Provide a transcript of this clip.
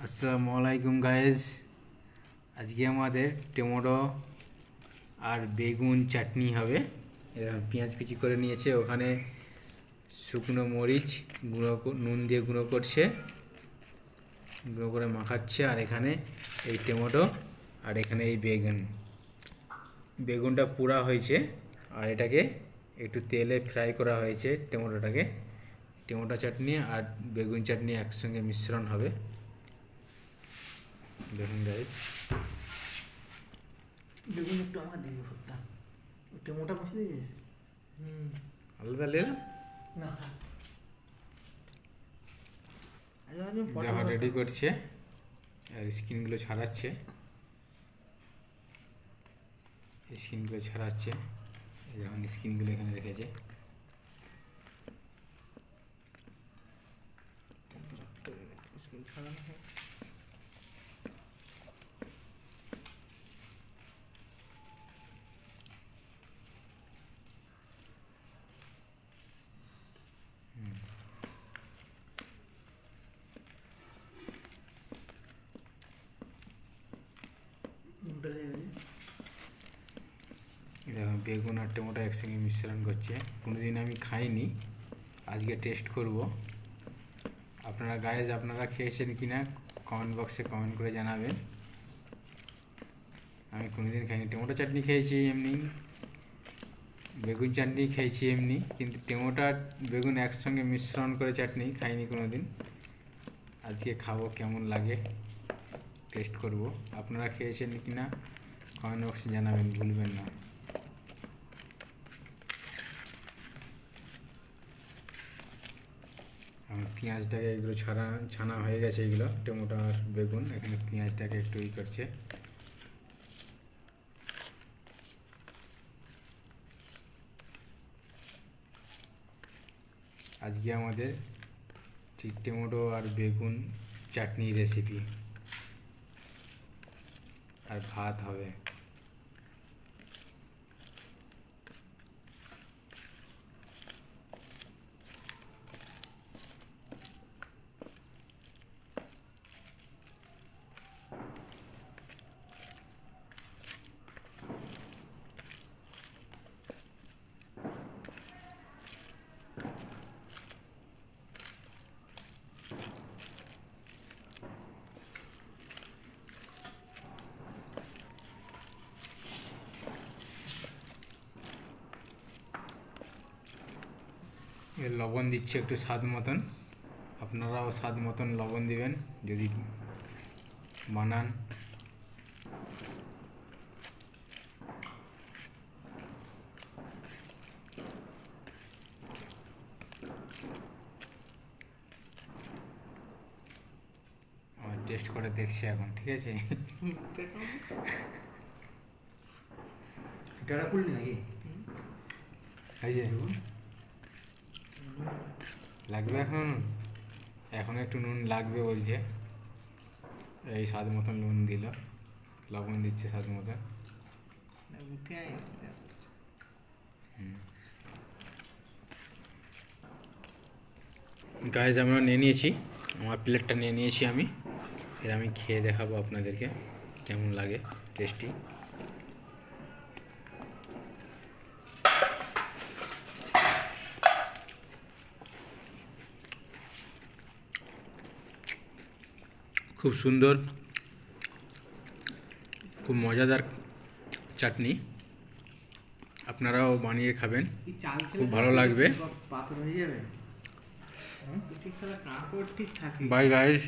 আসসালামু আলাইকুম গাইজ। আজকে আমাদের টমেটো আর বেগুন চাটনি হবে। পেঁয়াজ কুচি করে নিয়েছে, ওখানে শুকনো মরিচ নুন দিয়ে গুঁড়ো করছে, গুঁড়ো করে মাখাচ্ছে। আর এখানে এই টমেটো আর এখানে এই বেগুনটা পোড়া হয়েছে, আর এটাকে একটু তেলে ফ্রাই করা হয়েছে। টমেটো চাটনি আর বেগুন চাটনি একসঙ্গে মিশ্রণ হবে। দেখুন গাইজ, বেগুন একটু আমার দিবি ফুটটা একটু মোটা কষে দিয়ে আলাদা লেল না যখন রেডি করছে আর স্কিনগুলো ছাড়াচ্ছে, যখন স্কিনগুলো এখানে রেখেছে। দেখুন বেগুন আর টমেটো একসঙ্গে মিশ্রণ করছে। কোনোদিন আমি খাইনি, আজকে টেস্ট করব। আপনারা খেয়েছেন কি না কমেন্ট বক্সে কমেন্ট করে জানাবেন। আমি কোনোদিন খাইনি। টমেটো চাটনি খেয়েছি এমনি, বেগুন চাটনি খেয়েছি এমনি, কিন্তু টমেটো আর বেগুন একসঙ্গে মিশ্রণ করে চাটনি খাইনি কোনোদিন। আজকে খাবো, কেমন লাগে টেস্ট করব। আপনারা খেয়েছেন কি না কমেন্ট বক্সে জানাবেন, ভুলবেন না। পেঁয়াজটাকে এগুলো ছানা হয়ে গেছে, এগুলো টমেটো আর বেগুন। এখানে পেঁয়াজটাকে একটু করছে। আজকে আমাদের ঠিক টমেটো আর বেগুন চাটনি রেসিপি, আর ভাত হবে। লবণ দিচ্ছে একটু স্বাদ মতন। আপনারাও স্বাদ মতন লবণ দিবেন যদি বানান। আমার টেস্ট করে দেখছি এখন, ঠিক আছে। এটা খুললি নাকি লাগবে এখন একটু নুন লাগবে বলছে। এই স্বাদ মতন নুন দিল, লবণ দিচ্ছে স্বাদ মতন। গাইজ আমরা নিয়ে নিয়েছি, আমার প্লেটটা নিয়ে নিয়েছি আমি। এর আমি খেয়ে দেখাবো আপনাদেরকে কেমন লাগে, টেস্টি। খুব সুন্দর, খুব মজাদার চাটনি। আপনারাও বানিয়ে খাবেন, খুব ভালো লাগবে। পাথর হয়ে যাবে। Bye guys.